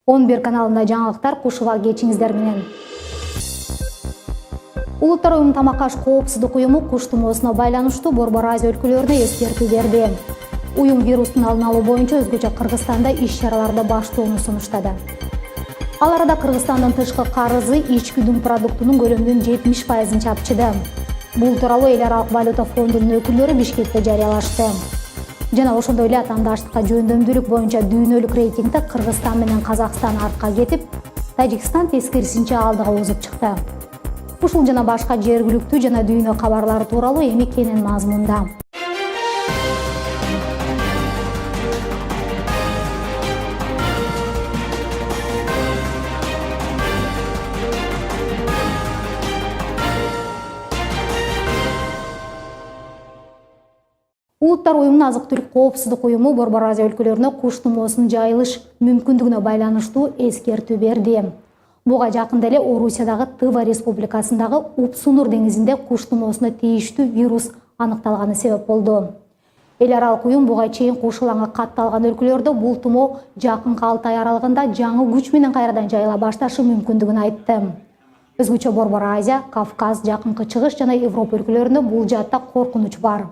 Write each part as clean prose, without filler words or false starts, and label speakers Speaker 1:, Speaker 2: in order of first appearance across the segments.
Speaker 1: 11 каналында жаңылыктар кушуга кечиңиздер менен. Улуттар уюмунун тамакаш коопсуздук уюму куш тумоосуна байланыштуу Борбор Азия өлкөлөрүнө эскертүү берди. Уюм вирустун алдын алуу боюнча өзгөчө Кыргызстанда иш-чараларды баштоону сунуштады. Ал арада Кыргызстандын тышкы карызы ички дүң продуктунун көлөмүнүн 70%-ын чапчыды. Бул тууралуу Эл аралык валюта фондунун өкүлдөрү Бишкекте жарыялашты. Жана ошондой эле атаандаштыкка жөндөмдүүлүк боюнча дүйнөлүк рейтингде Кыргызстан менен Казакстан артка кетип, Тажикстан тескерисинче алдыга озуп чыкты. Ушул жана башка жергиликтүү жана дүйнө кабарлары тууралуу эми кенен мазмунда. Улуттар уюмунун азык-түлүк коопсуздук уюму Борбор Азия өлкөлөрүнө куш тумоосунун жайылыш мүмкүндүгүнө байланыштуу эскертүү берди. Буга жакында эле Орусиядагы Тыва республикасындагы Упсунур деңизинде куш тумоосуна тийиштүү вирус аныкталганы себеп болду. Эл аралык уюм буга чейин куш ылаңы катталган өлкөлөрдө бул тумоо жакынкы 6 ай аралыгында жаңы күч менен кайрадан жайыла башташы мүмкүндүгүн айтты. Өзгөчө Борбор Азия, Кавказ, Жакынкы Чыгыш жана Европа өлкөлөрүндө бул жаатта коркунуч бар.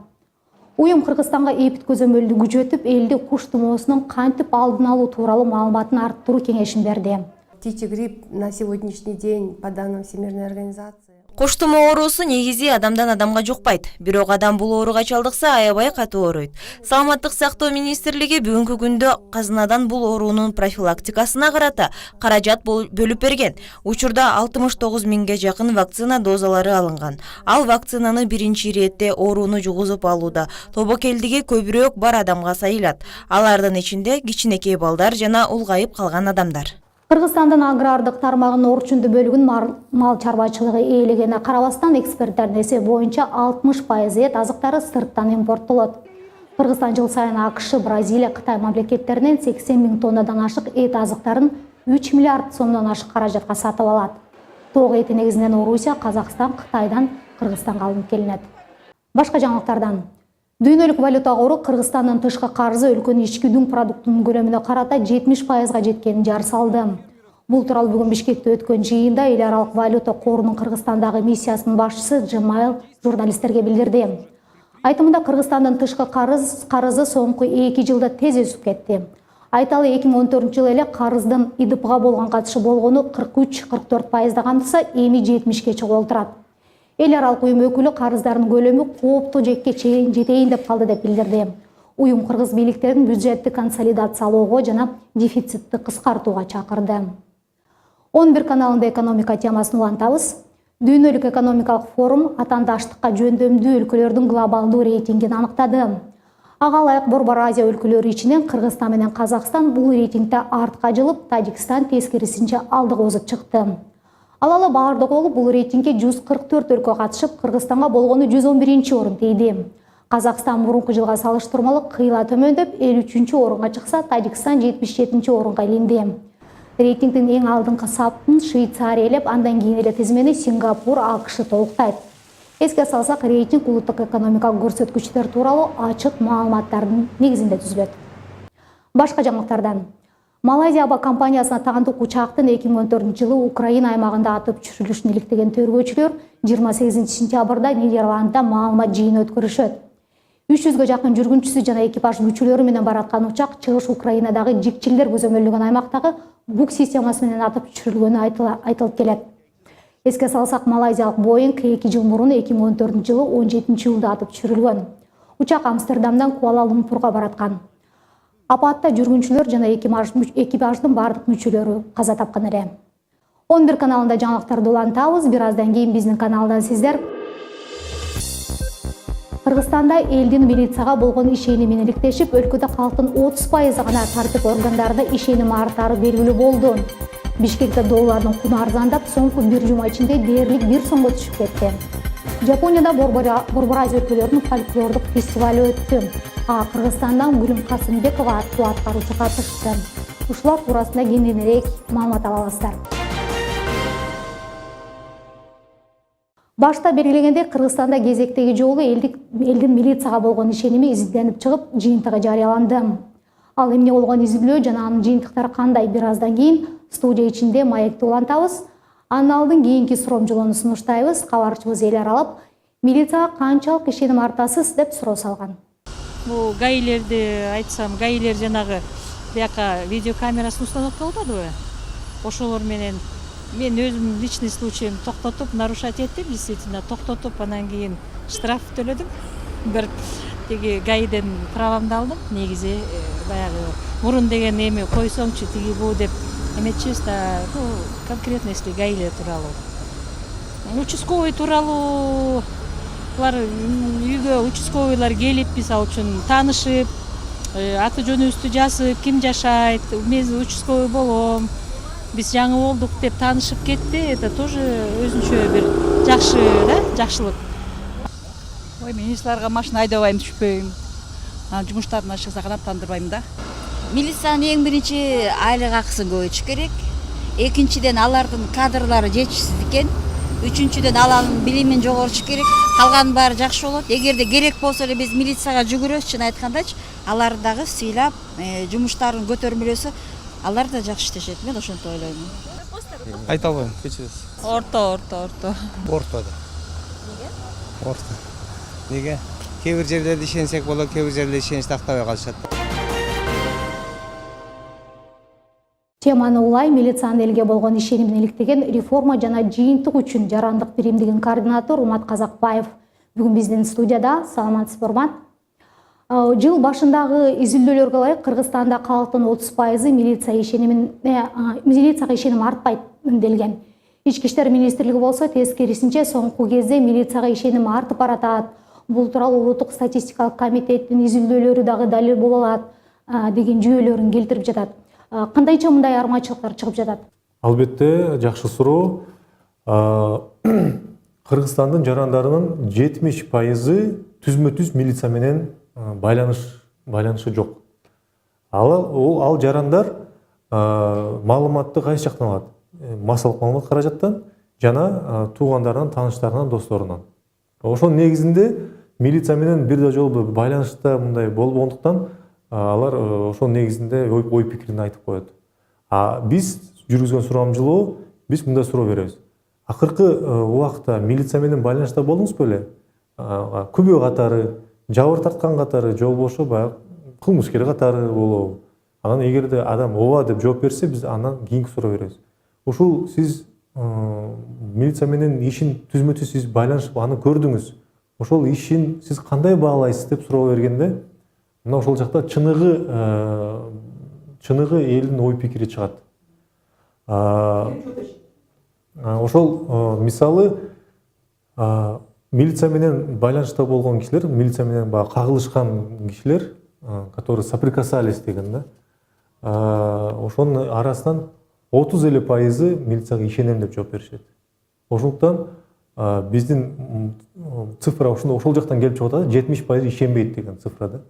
Speaker 1: Уюм Кыргызстанга эпид көзөмөлдү күчөтүп, элди куш тумоосунун кантип алдын алуу тууралуу маалыматын арттыруу кеңешин берди.
Speaker 2: Птичий грипп на сегодняшний день, по данным Всемирной организации.
Speaker 3: Куш тумоо оорусу негизи адамдан адамга жукпайт. Бирок адам бул ооруга чалдыкса аябай катуу ооруйт. Саламаттык сактоо министрлиги бүгүнкү күндө казынадан бул оорунун профилактикасына карата каражат бөлүп берген. Учурда 69 миңге жакын вакцина дозалары алынган. Ал вакцинаны биринчи иретте ооруну жугузуп алууда тобокелдиги көбүрөөк бар адамга сайылат. Алардын ичинде кичинекей балдар жана улгайып калган адамдар.
Speaker 1: Кыргызстандын агрардык тармагынын орчундуу бөлүгүн мал чарбачылыгы ээлегенине карабастан эксперттердин эсеби боюнча 60% эт азыктары сырттан импорттолот. Кыргызстан жыл сайын АКШ, Бразилия, Кытай мамлекеттеринен 80 миң тоннадан ашык эт азыктарын 3 миллиард сомдон ашык каражатка сатып алат. Тоок эти негизинен Орусия, Казакстан, Кытайдан Кыргызстанга алынып келинет. Башка жаңылыктардан. Дүйнөлүк валюта кору Кыргызстандын тышкы карызы өлкөнүн ички дүң продуктунун көлөмүнө карата 70%-га жеткенин жар салды. Бул тууралуу бүгүн Бишкекте өткөн жыйында Эл аралык валюта корунун Кыргызстандагы миссиясынын башчысы Джемайл журналисттерге билдирди. Айтымында Кыргызстандын тышкы карызы соңку 2 жылда тез өсүп кетти. Айталы 2014 жылы эле карыздын ИДПга болгон катышы болгону 43-44%да камтыса, эми 70-ке чыгып олтурат. Эл аралык уюм өкүлү карыздардын көлөмү кооптуу жекке чейин жетейин деп калды деп билдирди. Уюм кыргыз бийликтерин бюджетти консолидациялоого жана дефицитти кыскартууга чакырды. 11 каналында экономика темасын улантабыз. Дүйнөлүк экономикалык форум атаандаштыкка жөндөмдүү өлкөлөрдүн глобалдуу рейтингин аныктады. Ага ылайык Борбор Азия өлкөлөрү ичинен Кыргызстан менен Казакстан бул рейтингде артка жылып, Тажикстан тескерисинче алдыга озуп чыкты. Алалы баардык болуп, бул рейтингге 144 өлкө катышып, Кыргызстанга болгону 111 орун тийди. Казакстан мурунку жылга салыштырмалуу кыйла төмөндөп 53 орунга чыкса, Тажикстан 77 орунга илинди. Рейтингдин эң алдыңкы саптын Швейцария элеп, андан кийин эле тизмени Сингапур, АКШ толуктайт. Эске салсак, рейтинг улуттук экономикалык көрсөткүчтөр тууралуу ачык маалыматтардын негизинде түзүлөт. Башка жаңылыктардан. Малайзия аба компаниясына тагандык учактын 2014 жылы Украина аймагында атып түшүрүлүшүн иликтеген төргөөчүлөр 28 сентябрда Нидерландда маалымат жыйыны өткөрүшөт. 300-гө жакын жүргүнчүсү жана экипаж мүчөлөрү менен бараткан учак Чыгыш Украинадагы жикчилдер көзөмөлдөгөн аймактагы бук системасы менен атып түшүрүлгөнү айтылып келет. Эске салсак, малайзиялык Boeing 2 жыл мурун 2014 жылы 17 июлда атып түшүрүлгөн. Учак Амстердамдан Куала-Лумпурга бараткан. Апатта жүргүнчүлөр жана экипаждын бардык мүчөлөрү каза тапкан эле. 11 каналында жаңылыктарды улантабыз. Бир аздан кийин биздин каналдан сиздер Кыргызстанда элдин милицияга болгон ишенимин иликтешип, өлкөдө калктын 30% гана тартип органдарында ишеними артары белгилүү болду. Бишкекте доллардын куну арзандап, соңку 1 жума ичинде дээрлик 1 сомго түшүп кетти. Жапонияда Борбор Азия өлкөлөрүнүн фольклордук фестивали өттү. Кыргызстандан Гүлүм Касымбекова аттуу аткаруучу катышты. Ушулар туурасында кененирээк маалымат ала аласыздар. Башта белгилегендей, Кыргызстанда кезектеги жолу элдин милицияга болгон ишеними изденип чыгып, жыйынтыгы жарыяланды. Ал эмне болгон изилдөө жана анын жыйынтыктары кандай, бир аздан кийин студия ичинде маекти улантабыз. Анын алдын кийинки суроомжолоону сунуштайбыз. Кабарчыбыз эл аралап милицияга канчалык ишеним артасыз деп суроо салган.
Speaker 4: Бул гаилерди айтсам, гаилер жанагы бияка видеокамерасын установка кылбадыбы? Ошолор менен мен өзүм личный случайым токтотуп, нарушать эттим, действительно токтотуп, анан кийин штраф төлөдүм. Бир тиги гаиден правамды алдым. Негизи баягы мурун деген эми койсоңчу тиги бу деп эметчибиз да, конкретно если гаилер тууралуу. Участковый тууралуу булар үйгө участковыйлар келип, мисалы үчүн таанышып, аты жөнүбүздү жазып, ким жашайт, мен участковый болом, биз жаңы болдук деп таанышып кетти. Это тоже өзүнчө бир жакшы да, жакшылык.
Speaker 5: Ой, мен милицияларга машина айдабайм, түшпөйм. Жумуштарына чыкса канааттандырбайм да.
Speaker 6: Милициянын эң биринчи айлык акысын көбөйтүш керек. Экинчиден алардын кадрлары жетишсиз экен. Үчүнчүдөн алардын билимин жогорутуш керек. Калганын баары жакшы болот. Эгерде керек болсо эле биз милицияга жүгүрөбүз, чын айткандачы. Алар дагы сыйлап, жумуштарын көтөрмөлөсө, алар да жакшы иштешет. Мен ошентип ойлойм.
Speaker 7: Айта албайм, кечиресиз.
Speaker 4: Орто.
Speaker 7: Ортодо. Орто. Неге? Кээ бир жерлерде ишенсек болот, кээ бир жерлерде ишеничти актабай калышат.
Speaker 1: Теманы улай милициянын элге болгон ишенимин иликтеген реформа жана жыйынтык үчүн жарандык биримдигинин координатору Урмат Казакбаев бүгүн биздин студияда. Саламатсызбы, Урмат? Жыл башындагы изилдөөлөргө ылайык Кыргызстанда калктын 30% милицияга ишеним артпайт делген. Ички иштер министрлиги болсо тескерисинче соңку кезде милицияга ишеним артып баратат. Бул тууралуу улуттук статистикалык комитеттин изилдөөлөрү дагы далил боло алат деген жүйөлөрүн келтирип жатат. Кандайча мындай айырмачылыктар чыгып жатат?
Speaker 8: Албетте, жакшы суроо. Кыргызстандын жарандарынын 70% түзмө-түз милиция менен байланышы жок. Ал жарандар маалыматты кайсы жактан алат? Массалык маалымат каражаттан жана туугандарынан, тааныштарынан, досторунан. Ошол негизинде милиция менен бир да жолу байланышта мындай болбогондуктан алар ошол негизинде ой пикирин айтып коет. Биз жүргүзгөн суроомжолоо, биз мындай суроо беребиз. Акыркы убакта милиция менен байланышта болдуңуз беле? Күбө катары, жабыр тарткан катары, же болбошо баягы кылмышкер катары болобу? Анан эгерде адам ооба деп жооп берсе, биз андан кийинки суроо беребиз. Ушул сиз милиция менен ишин түзмө-түз сиз байланышып аны көрдүңүз. Ошол ишин сиз кандай баалайсыз деп суроо бергенде, мына ошол жакта чыныгы элдин ой пикири чыгат. Ошол мисалы милиция менен байланышта болгон кишилер, милиция менен баягы кагылышкан кишилер, которые соприкасались деген да. Ошонун арасынан 30% милицияга ишенем деп жооп беришет. Ошондуктан биздин цифра ошол жактан келип чыгып атат, 70% ишенбейт деген цифра да.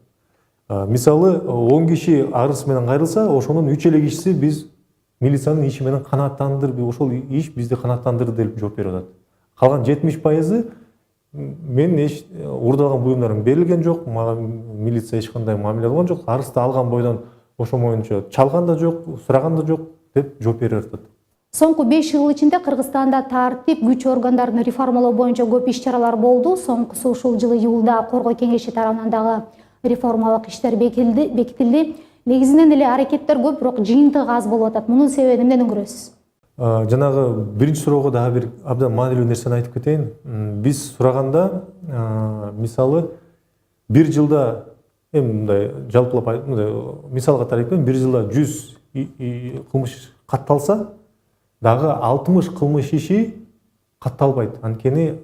Speaker 8: Мисалы 10 киши арыз менен кайрылса, ошонун 3 эле кишиси биз милициянын иши менен канааттандырды, ошол иш бизди канааттандырды деп жооп берип атат. Калган 70% мен эч уурдалган буюмдарым берилген жок, мага милиция эч кандай мамиле кылган жок, арызды алган бойдон ошо моюнча чалган да жок, сураган да жок деп жооп берип атат.
Speaker 1: Соңку 5 жыл ичинде Кыргызстанда тартип, күч органдарын реформалоо боюнча көп иш-чаралар болду. Соңкусу ушул жылы июлда Коргоо кеңеши тарабынан дагы реформалык иштер бекитилди. Негизинен эле аракеттер көп, бирок жыйынтыгы аз болуп атат. Мунун себебин эмнеден көрөсүз?
Speaker 8: Жанагы биринчи суроого дагы бир абдан маанилүү нерсени айтып кетейин. Биз сураганда, мисалы, бир жылда мындай жалпылап мисал катары айтканда, бир жылда 100 кылмыш катталса, дагы 60 кылмыш иши катталбайт. Анткени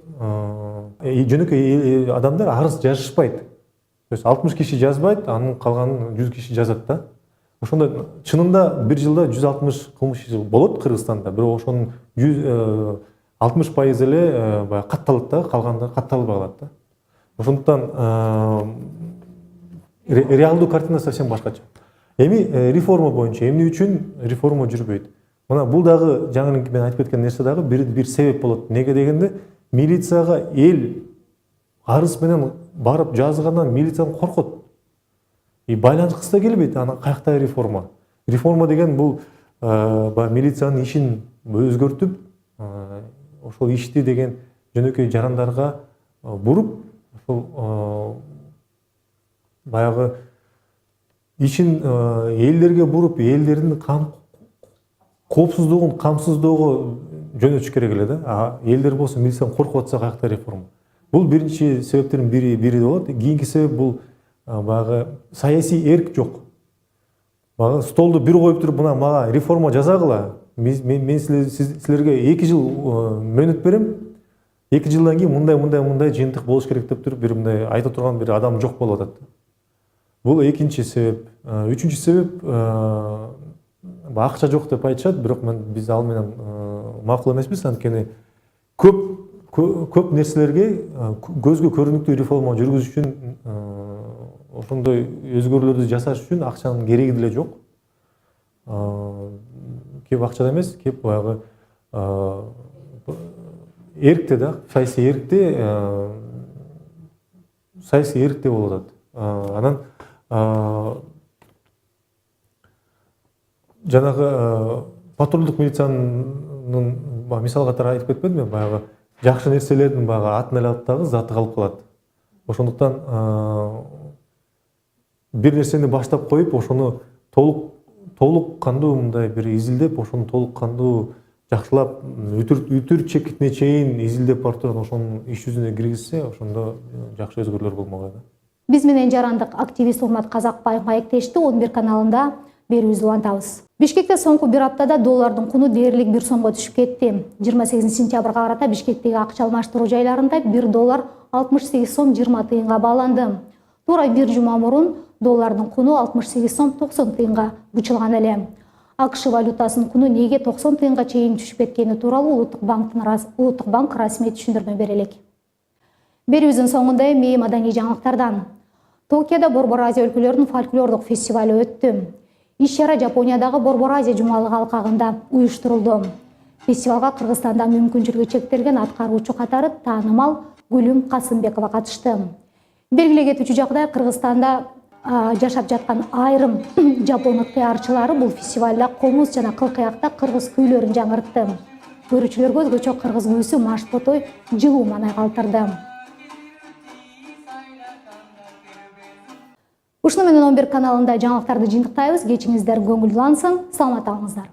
Speaker 8: жөнөкөй адамдар арыз жазышпайт. То есть 60 киши жазбайт, анын калганын 100 киши жазат да. Ошондо чынында бир жылда 160 кылмыш иши болот Кыргызстанда, бирок ошонун 60% эле баягы катталат да, калгандары катталбай калат да. Ошондуктан реалдуу картина совсем башкача. Эми реформа боюнча эмне үчүн реформа жүрбөйт? Мына бул дагы жаңы мен айтып кеткен нерсе дагы бир себеп болот. Неге дегенде, милицияга эл арыз менен барып жазгандан милициядан коркот. байланышкысы да келбейт. Анан каяктагы реформа? Реформа деген бул баягы милициянын ишин өзгөртүп, ошол ишти деген жөнөкөй жарандарга буруп, ошол баягы ишин элдерге буруп, элдердин коопсуздугун, камсыздоого жөнөтүш керек эле да. Элдер болсо милициядан коркуп атса каякта реформа? Бул биринчи себептердин бири болот. Кийинки себеп бул баягы саясий эрк жок. Баягы столду бир коюп туруп, мына мага реформа жасагыла. Мен силерге 2 жыл мөөнөт берем. 2 жылдан кийин мындай жыйынтык болуш керек деп туруп бир мындай айта турган бир адам жок болуп атат. Бул экинчи себеп. Үчүнчү себеп акча жок деп айтышат, бирок биз ал менен макул эмеспиз, анткени көп нерселерге көзгө көрүнүктүү реформа жүргүзүш үчүн, ошондой өзгөрүүлөрдү жасаш үчүн акчанын кереги деле жок. Кеп акчада эмес, кеп баягы эркте да, саясий эркте болуп атат. Анан жанагы патрулдук милициянын мисал катары айтып кетпедимби, баягы жакшы нерселердин баягы атын эле алат дагы заты калып калат. Ошондуктан бир нерсени баштап коюп, ошону толук кандуу мындай бир изилдеп, ошону толук кандуу жакшылап, үтүр чекитине чейин изилдеп барып турган ошонун иш жүзүнө киргизсе, ошондо жакшы өзгөрүүлөр болмок эле.
Speaker 1: Биз менен жарандык активист Урмат Казакбаев маектешти. 11 каналында берүүбүздү улантабыз. Бишкекте соңку бир аптада доллардын куну дээрлик 1 сомго түшүп кетти. 28 сентябрга карата Бишкектеги акча алмаштыруу жайларында 1 доллар 68 сом 20 тыйынга бааланды. Туура бир жума мурун доллардын куну 68 сом 90 тыйынга бычылган эле. АКШ валютасынын куну неге 90 тыйынга чейин түшүп кеткени тууралуу Улуттук банк расмий түшүндүрмө бере элек. Берүүбүздүн соңунда эми маданий жаңылыктардан. Токиодо Борбор Азия өлкөлөрүнүн фольклордук фестивалю өттү. Иш-чара Жапониядагы Борбор Азия жумалык алкагында уюштурулду. Фестивалга Кыргызстандан мүмкүнчүлүгү чектелген аткаруучу катары таанымал Гүлүм Касымбекова катышты. Белгилей кетүүчү жагдай, Кыргызстанда жашап жаткан айрым жапон ыктыярчылары бул фестивалда комуз жана кылкыякта кыргыз күүлөрүн жаңыртты. Көрүүчүлөргө өзгөчө кыргыз күүсү маш ботой жылуу маанай калтырды. Ушуну менен 11 каналында жаңылыктарды жыйынтыктайбыз. Кечиңиздер көңүлдүү алсын. Саламат болуңуздар.